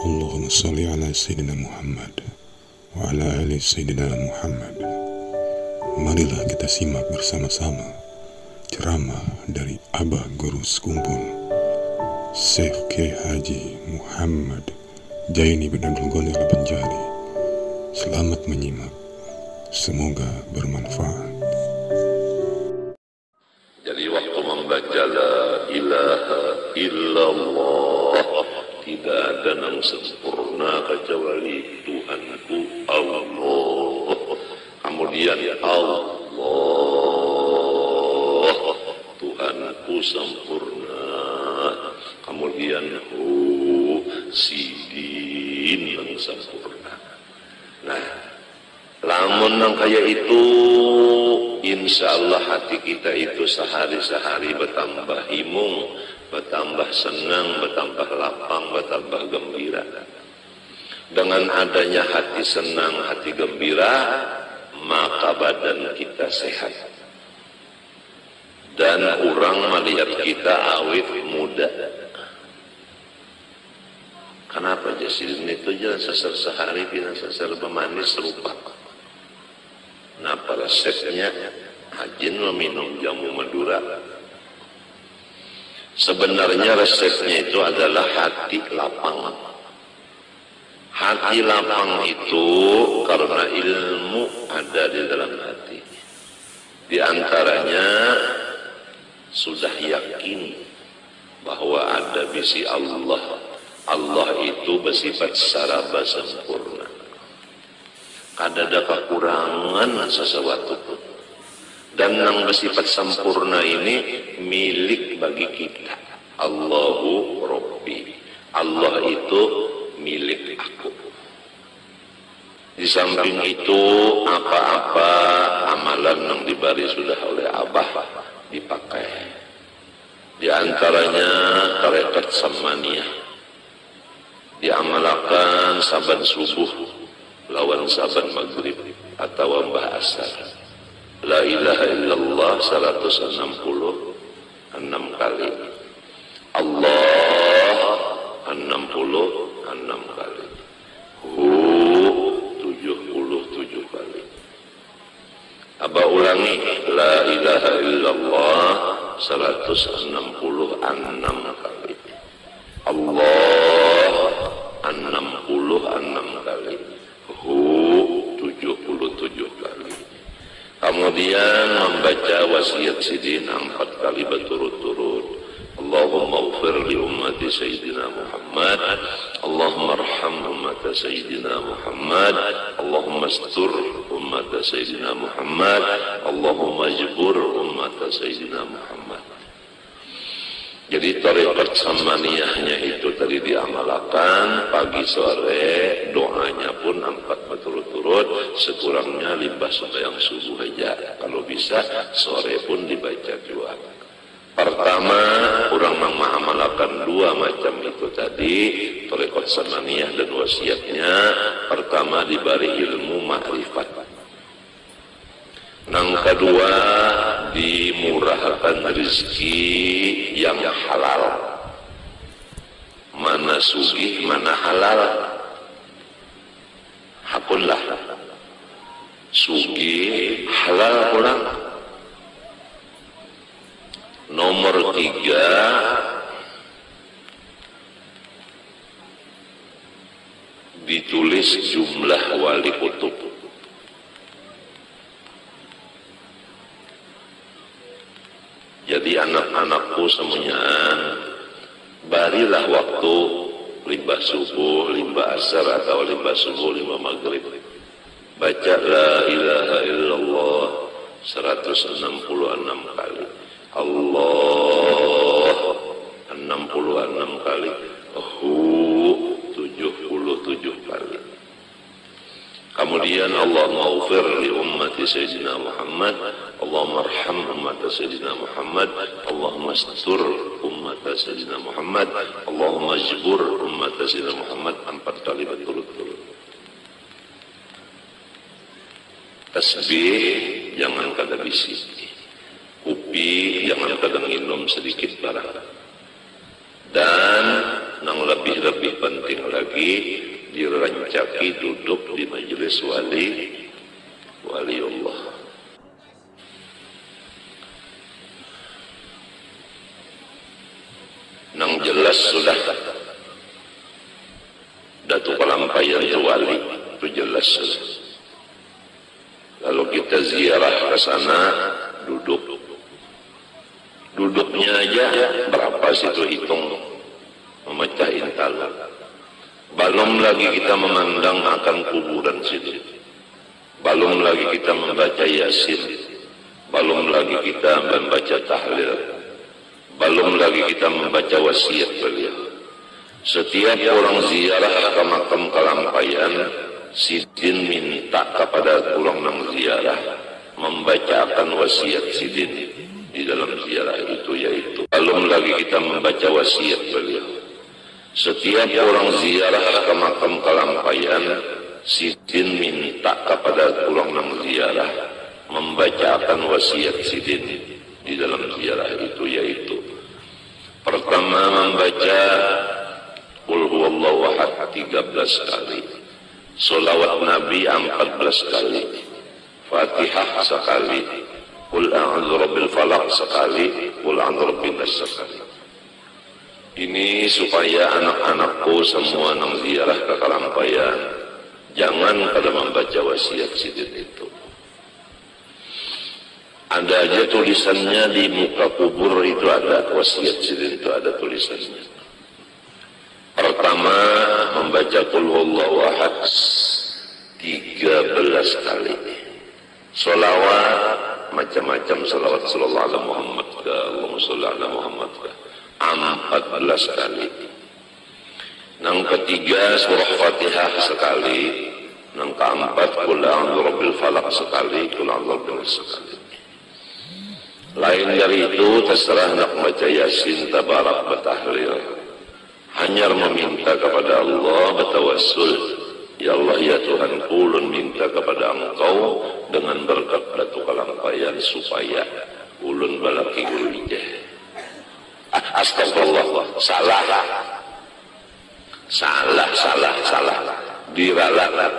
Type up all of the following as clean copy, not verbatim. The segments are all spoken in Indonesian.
Allahumma salli ala Sayyidina Muhammad wa ala ali Sayyidina Muhammad. Marilah kita simak bersama-sama ceramah dari Abah Guru Sekumpul Syekh Kiai Haji Muhammad Jaini bin Abdul Ghani Al-Banjari. Selamat menyimak, semoga bermanfaat. Jadi waktu membaca la ilaha illallah, tidak ada yang sempurna kecuali Tuhanku Allah. Kemudian Allah, Tuhanku sempurna. Kemudian sidin yang sempurna. Nah, lamun nang kaya itu, insya Allah hati kita itu sehari-sehari bertambah himung, bertambah senang, bertambah lapang, bertambah gembira. Dengan adanya hati senang, hati gembira, maka badan kita sehat. Dan orang melihat kita awet muda. Kenapa jasidin itu jalan sesar sehari, pina sesar pemanis rupa. Kenapa resepnya? Hajin meminum jamu Madura. Sebenarnya resepnya itu adalah hati lapang. Hati lapang itu karena ilmu ada di dalam hati. Di antaranya sudah yakin bahwa ada bisi Allah. Allah itu bersifat saraba sempurna. Ada kekurangan sesuatu. Dan yang bersifat sempurna ini milik bagi kita. Allahu Rabbi. Allah itu milik aku. Di samping itu apa-apa amalan yang diberi sudah oleh Abah dipakai. Di antaranya tarekat samaniyah. Diamalkan saban subuh lawan saban maghrib atau mbah asar. La ilaha illallah 166 kali. Allah 66 kali. Hu 77 kali. Abah ulangi, la ilaha illallah 166 kali. Allah 66 kali. Hu 77 kali. Kemudian membaca wasiat sidin 4 kali berturut-turut. Allahumma ufir li ummati Sayyidina Muhammad. Allahumma arham ummata Sayyidina Muhammad. Allahumma astur ummata Sayyidina Muhammad. Allahumma jbur ummata Sayyidina Muhammad. Jadi tarekat samaniyahnya itu tadi diamalkan pagi sore, doanya pun 4 berturut-turut, sekurangnya limbah sembahyang subuh aja. Kalau bisa sore pun dibaca juga. Pertama, orang mengamalkan 2 macam itu tadi, tarekat samaniyah dan wasiatnya. Pertama diberi ilmu ma'rifat. Yang kedua dimurahkan rezeki yang halal. Mana sugih, mana halal. Hapunlah sugih halal pulang. Nomor 3 ditulis jumlah wali kutub. Jadi anak-anakku semuanya barilah waktu limbah subuh, limbah asar atau limbah subuh, limbah maghrib. Baca la ilaha illallah 166 kali. Allah 66 kali. Hu 77 kali. Kemudian Allahumma ufir li ummati Sayyidina Muhammad. Allahumma arham ummata Sayyidina Muhammad. Allahumma astur ummata Sayyidina Muhammad. Allahumma jbur ummata Sayyidina Muhammad 4 kali berturut-turut. Tasbih jangan kada bisi. Kupi jangan kada minum sedikit barang. Dan yang lebih-lebih penting lagi lagi dirancaki duduk di majelis wali Allah. Nang jelas sudah Datuk Kalampayan itu wali, itu jelas. Kalau kita ziarah ke sana, duduknya aja berapa situ hitung, memecah intal. Belum lagi kita memandang akan kuburan situ. Belum lagi kita membaca Yasin. Belum lagi kita membaca tahlil. Belum lagi kita membaca wasiat beliau. Setiap orang ziarah ke makam Kalampayan, Sidin minta kepada orang nang ziarah membacakan wasiat Sidin di dalam ziarah itu, yaitu belum lagi kita membaca wasiat beliau. Setiap orang ziarah ke makam Kalampayan, Sidin minta kepada orang nang ziarah membacakan wasiat Sidin di dalam ziarah itu, yaitu pertama membaca Qul huwallahu ahad 13 kali, sholawat Nabi 14 kali, Fatihah sekali, Qul a'udzu birabbil falaq sekali, Qul a'udzu birabbin nas sekali. Ini supaya anak-anakku semua nang ziarah ke Kalampayan jangan pada membaca wasiat Sidin itu. Ada aja tulisannya di muka kubur itu, ada wasiat Sidin itu, ada tulisannya. Pertama membaca Qul huwallahu ahad 13 kali. Sholawat macam-macam, sholawat sallallahu alaihi Muhammad ka Allahumma sholli ala Muhammad ka 14 kali. Yang ketiga surah Fatihah sekali. Yang keempat Qul a'udzu birabbil falaq sekali, Qul a'udzu birabbin nas sekali. Lain dari itu terserah nak baca Yasin, tabarak, batahlil. Hanya meminta kepada Allah, bertawassul, ya Allah ya Tuhan, ulun minta kepada Engkau dengan berkat Datuk Kalampayan supaya ulun balaki ulun ijeh. Astagfirullah, salah, diralat.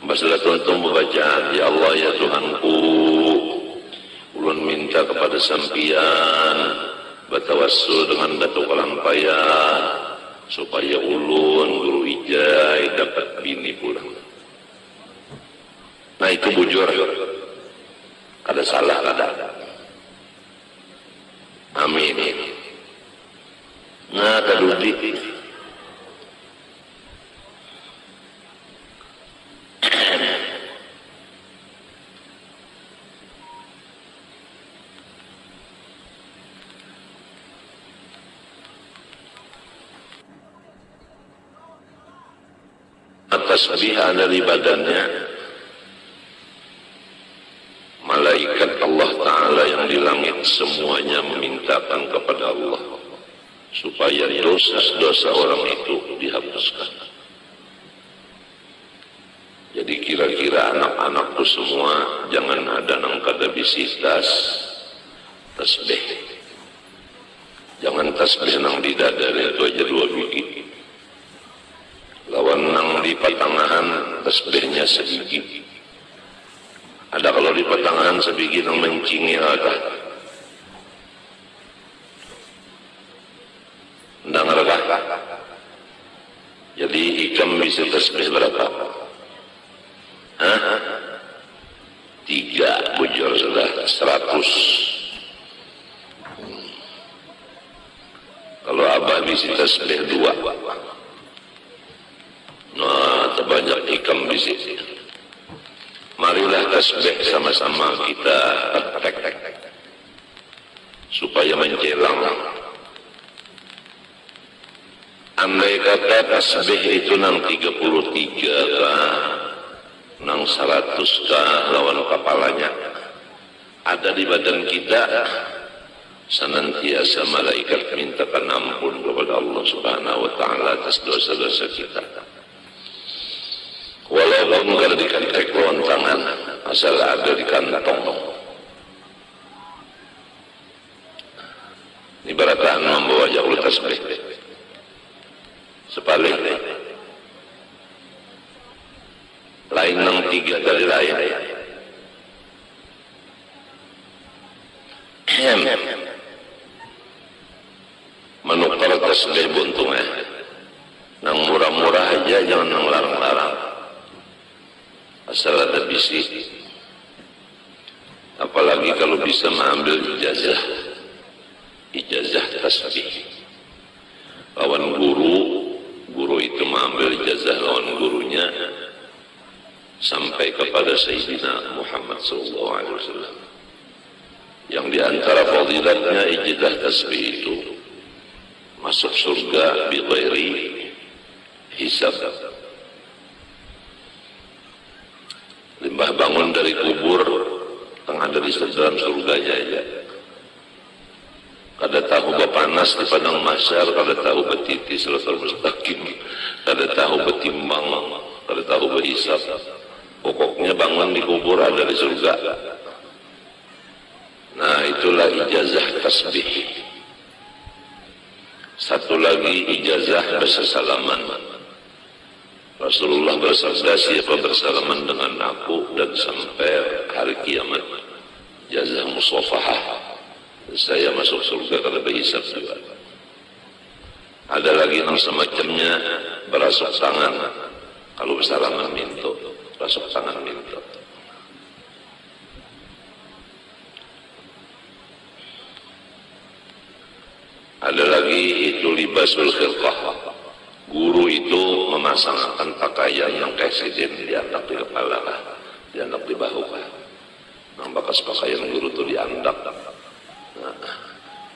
Masalah tuntung membacaan, ya Allah ya Tuhanku, ulun minta kepada sampian, bertawassul dengan Datuk Kalampayan supaya ulun guru ijai dapat bini pulang. Nah itu bujur, kada salah kada. Amin. Nah kadudi tasbih dari badannya, malaikat Allah Ta'ala yang di langit semuanya memintakan kepada Allah supaya dosa-dosa orang itu dihapuskan. Jadi kira-kira anak-anakku semua jangan ada nang kada bisi tasbih. Jangan tasbih nang di dada itu aja 2 biji. Lawan nang di patangan tasbihnya sebiji. Ada kalau di patangan sebiji nang mencingi ada. Ndang regah. Jadi ikam bisa tasbih berapa? 3 bujur sudah 100. Kalau abah bisa tasbih 2. Nah, terbanyak ikam di sini. Marilah tasbih sama-sama kita praktek supaya menjelang. Andai kata tasbih itu nang 33 kah, nang 100 kah lawan kepalanya ada di badan kita, senantiasa malaikat mintakan ampun kepada Allah Subhanahu wa Ta'ala atas dosa-dosa kita. Walaupun kalau dikantek lawan tangan, asal ada di kantong. Ibaratkan membawa jauh tasbih. sebaliknya lain nang tiga dari lain menukar tasbih buntungnya nang murah-murah aja, jangan nang larang-larang asal ada bisi. Apalagi kalau bisa mengambil ijazah tasbih lawan guru itu mengambil ijazah lawan gurunya sampai kepada Sayyidina Muhammad SAW, yang diantara fadilatnya ijazah tasbih itu masuk surga bi ghairi hisab. Limbah bangun dari kubur tengah dari dalam surganya aja. Kada tahu bepanas di padang mahsyar, kada tahu betiti siratal mustaqim, kada tahu betimbang, kada tahu berhisab. Pokoknya bangun di kubur ada di surga. Nah, itulah ijazah tasbih. Satu lagi ijazah bersalaman. Rasulullah bersabda, siapa bersalaman dengan aku dan sampai hari kiamat, jazah musafahah, saya masuk surga kada berhisab juga. Ada lagi yang semacamnya berasuk tangan, kalau bersalaman minto, berasuk tangan minto. Ada lagi itu libasul khilqah. Guru itu memasangkan pakaian yang presiden diandak di kepala, diandak di bahu. Nang bakas pakaian guru itu diandak. Nah,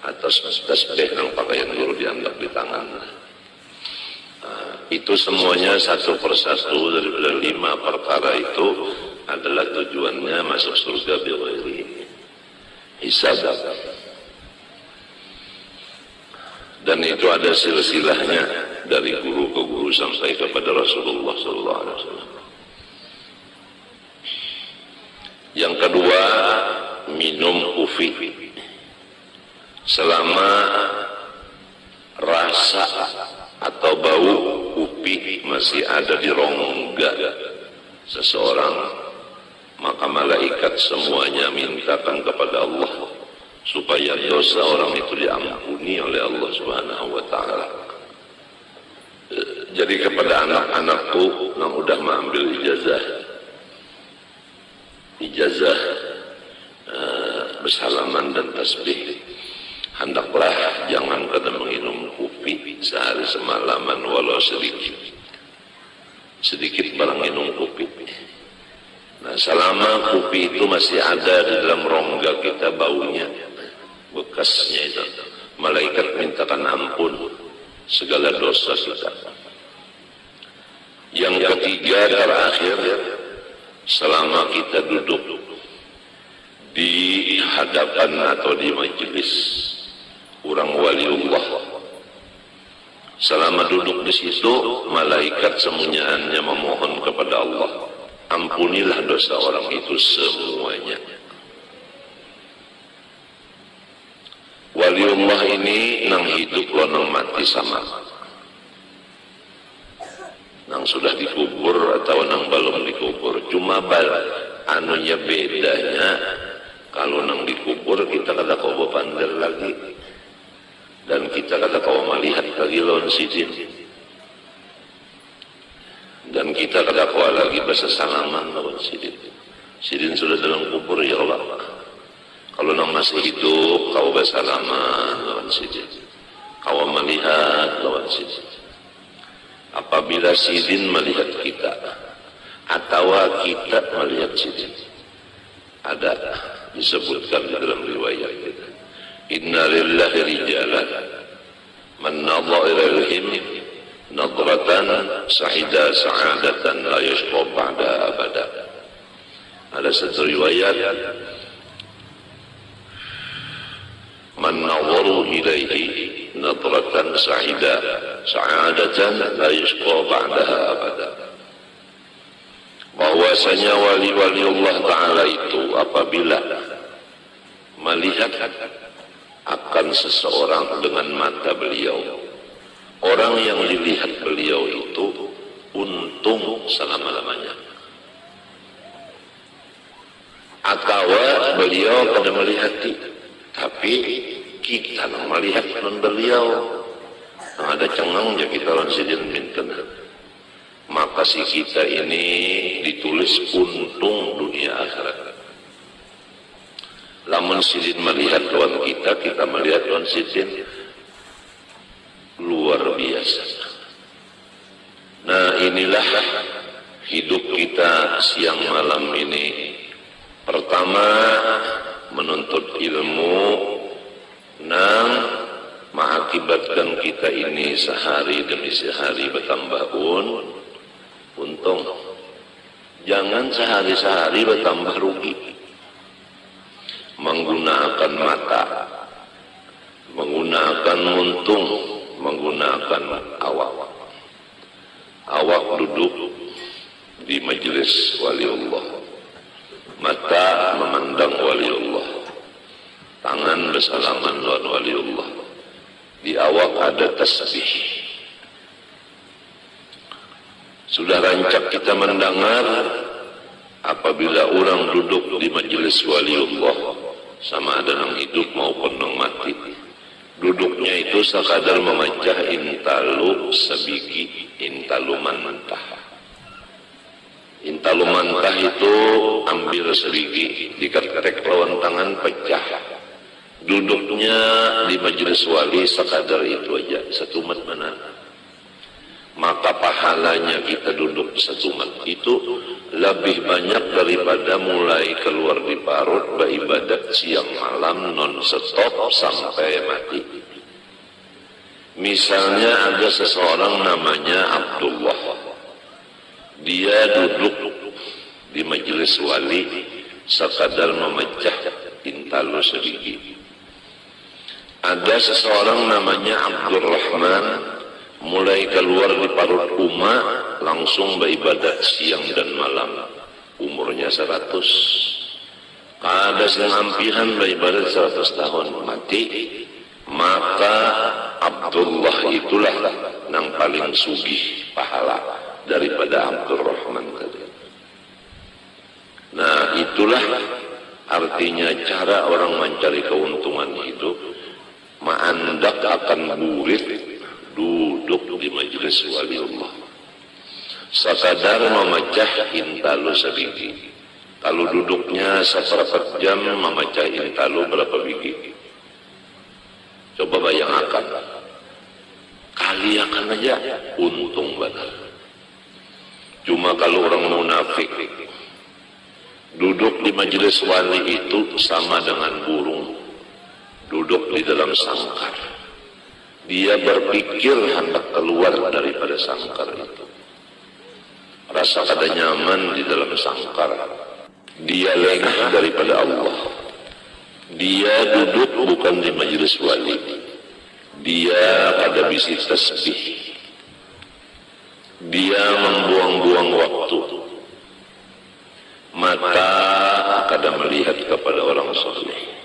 atas tasbih nang pakaian guru diandak di tangan. Nah, itu semuanya satu persatu dari 5 perkara itu adalah tujuannya masuk surga bi ghairi hisab. Dan itu ada silsilahnya dari guru ke guru sampai kepada Rasulullah SAW. Yang kedua, minum ufi. Selama rasa atau bau upi masih ada di rongga seseorang, maka malaikat semuanya mintakan kepada Allah supaya dosa orang itu diampuni oleh Allah Subhanahu wa Ta'ala. Jadi kepada anak-anakku yang sudah mengambil ijazah bersalaman dan tasbih, hendaklah jangan kada minum kopi sehari semalaman walau sedikit barang minum kopi. Nah, selama kopi itu masih ada di dalam rongga kita, baunya, bekasnya itu, malaikat mintakan ampun segala dosa kita. Yang ketiga terakhir, selama kita duduk di hadapan atau di majelis orang waliullah, selama duduk di situ, malaikat semuanya memohon kepada Allah, ampunilah dosa orang itu semuanya. Waliullah ini nang hidup lo nang mati sama, nang sudah dikubur atau nang belum dikubur. Cuma anunya bedanya, kalau nang dikubur kita kada kau pandel lagi, dan kita kada kau melihat lagi lawan sidin, dan kita kada kau lagi bersalaman lawan sidin. Sidin sudah dalam kubur, ya Allah. Kalau nang masih hidup, kau bersalaman lawan sidin, kau melihat lawan sidin. Apabila sidin melihat kita, atau kita melihat sidin, ada disebutkan di dalam riwayat kita, inna lillahi rijalan man nadha ilaihim nadratan sa'ida sa'adatan la yashqa ba'da abada. Ada satu riwayat, man nadharu ilaihi nadratan sa'ida sa'adatan la yashqa ba'daha abada. Bahwasanya wali-wali Allah Ta'ala itu apabila melihat akan seseorang dengan mata beliau, orang yang dilihat beliau itu untung selama-lamanya. Atau beliau pada melihati, tapi kita melihat non beliau. Ada cengang ya kita lansidin minten. Maka si kita ini ditulis untung dunia akhirat. Lamun sidin melihat lawan kita, kita melihat lawan sidin, luar biasa. Nah inilah hidup kita siang malam ini. Pertama menuntut ilmu, mengakibatkan kita ini sehari demi sehari bertambah untung. Jangan sehari-sehari bertambah rugi. Menggunakan mata, menggunakan muntung, menggunakan awak. Awak duduk di majelis waliullah, mata memandang waliullah, tangan bersalaman lawan waliullah, di awak ada tasbih. Sudah rancak kita mendengar apabila orang duduk di majelis waliullah, sama ada yang hidup maupun yang mati, duduknya itu sekadar memecah intalu sebigi, intalu mantah. Intalu mantah itu ambil sebigi, diketek lawan tangan pecah. Duduknya di majelis wali sekadar itu aja, satu mat mana. Maka pahalanya kita duduk satu mat itu lebih banyak daripada mulai keluar di parut beribadat siang malam non-stop sampai mati. Misalnya ada seseorang namanya Abdullah, dia duduk di majelis wali sekadar memecah intalu sedikit. Ada seseorang namanya Abdurrahman, mulai keluar di parut umat langsung beribadat siang dan malam, umurnya 100. Ada sengampihan beribadat 100 tahun mati. Maka Abdullah itulah yang paling sugih pahala daripada Abdurrahman tadi. Nah itulah artinya cara orang mencari keuntungan hidup. Ma'andak akan burit duduk di majelis waliullah, sekadar memecah intalu sebiji. Kalau duduknya seperempat jam memecah intalu berapa biji? Coba bayangkan, kali akan aja untung banget. Cuma kalau orang munafik duduk di majelis wali itu sama dengan burung duduk di dalam sangkar. Dia berpikir hendak keluar daripada sangkar itu. Rasa kada nyaman di dalam sangkar. Dia lengah daripada Allah. Dia duduk bukan di majelis wali. Dia kada bisi tasbih. Dia membuang-buang waktu. Mata kada melihat kepada orang soleh.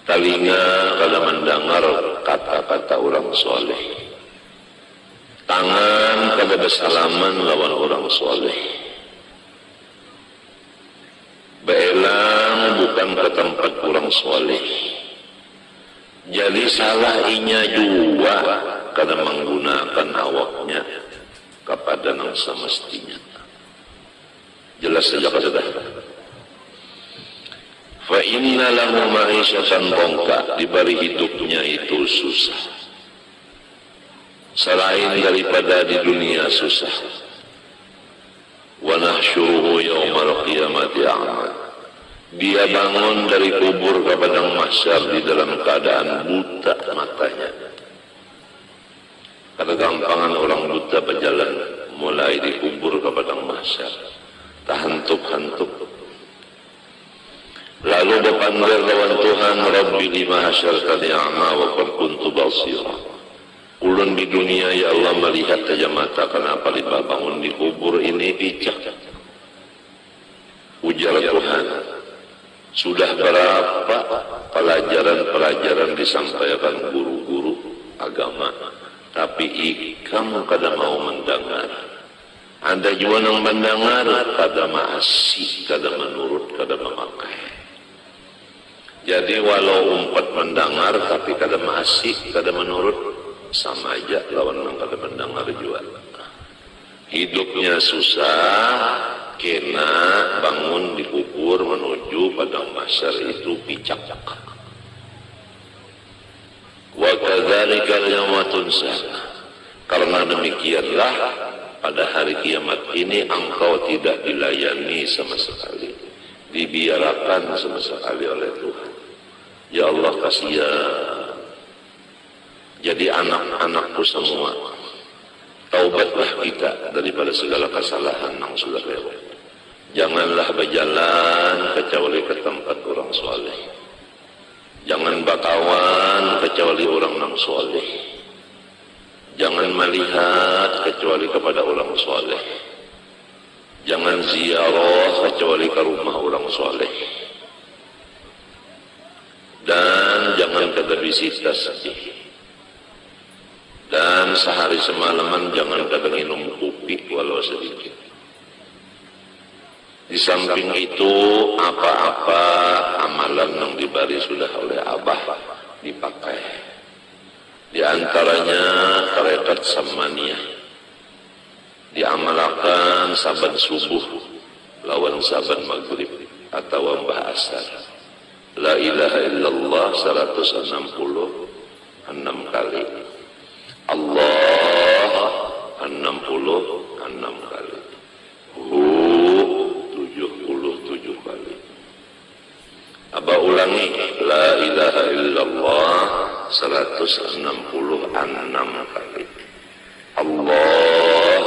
Telinga kada mendengar kata-kata orang soleh. Tangan kada bersalaman lawan orang soleh. Beelang bukan ke tempat orang soleh. Jadi salah inya juga kada menggunakan awaknya kepada yang semestinya. Jelas saja sudah. Fa inna lahu ma'isyatan dongka, diberi hidupnya itu susah. Selain daripada di dunia susah. Wa nahsyuruhu yaumal qiyamati a'ma. Dia bangun dari kubur ke padang mahsyar di dalam keadaan buta matanya. Kada gampangan orang buta berjalan mulai di kubur ke padang mahsyar. Tahantuk-hantuk. Lalu berpanggil lawan Tuhan, Rabbi lima hasyartani a'ma wa qad kuntu basira. Ulun di dunia ya Allah melihat saja mata, kenapa liba bangun di kubur ini picak. Ujar Tuhan, sudah berapa pelajaran-pelajaran disampaikan guru-guru agama, tapi tapi ikam kada mau mendengar. Ada juga yang mendengar kada maasih, kada menurut, kada memakai. Jadi walau umpat mendengar tapi kada maasih, kada menurut, sama aja lawan yang kada mendengar juga. Hidupnya susah, kena bangun dikubur menuju padang mahsyar itu picak. Wa kadzalika yauma tunsa. Karena demikianlah pada hari kiamat ini engkau tidak dilayani sama sekali, dibiarkan sama sekali oleh Tuhan. Ya Allah, kasihan. Jadi anak-anakku semua, taubatlah kita daripada segala kesalahan yang sudah lewat. Janganlah berjalan kecuali ke tempat orang soleh. Jangan bakawan kecuali orang yang soleh. Jangan melihat kecuali kepada orang soleh. Jangan ziarah kecuali ke rumah orang soleh. Dan jangan kada visitas. Dan sehari semalaman jangan kada minum kopi walau sedikit. Di samping itu apa-apa amalan yang diberi sudah oleh Abah dipakai. Di antaranya tarekat samaniyah diamalkan saban subuh lawan saban maghrib atau mbah asar. La ilaha illallah 166 kali. Allah 66 kali. Hu 77 kali. Abah ulangi, la ilaha illallah 166 kali. Allah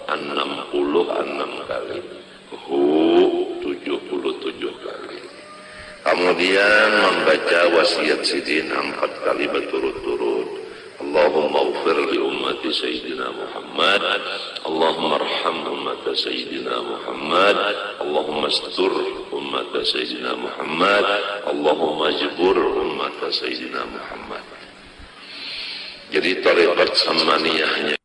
66 kali. Hu 77 kali. Kemudian membaca wasiat Sidin 4 kali berturut-turut. Allahumma ufir li ummati Sayyidina Muhammad, Allahumma arham ummata Sayyidina Muhammad, Allahumma astur ummata Sayyidina Muhammad, Allahumma jibur ummata Sayyidina Muhammad. Jadi tarekat samaniyahnya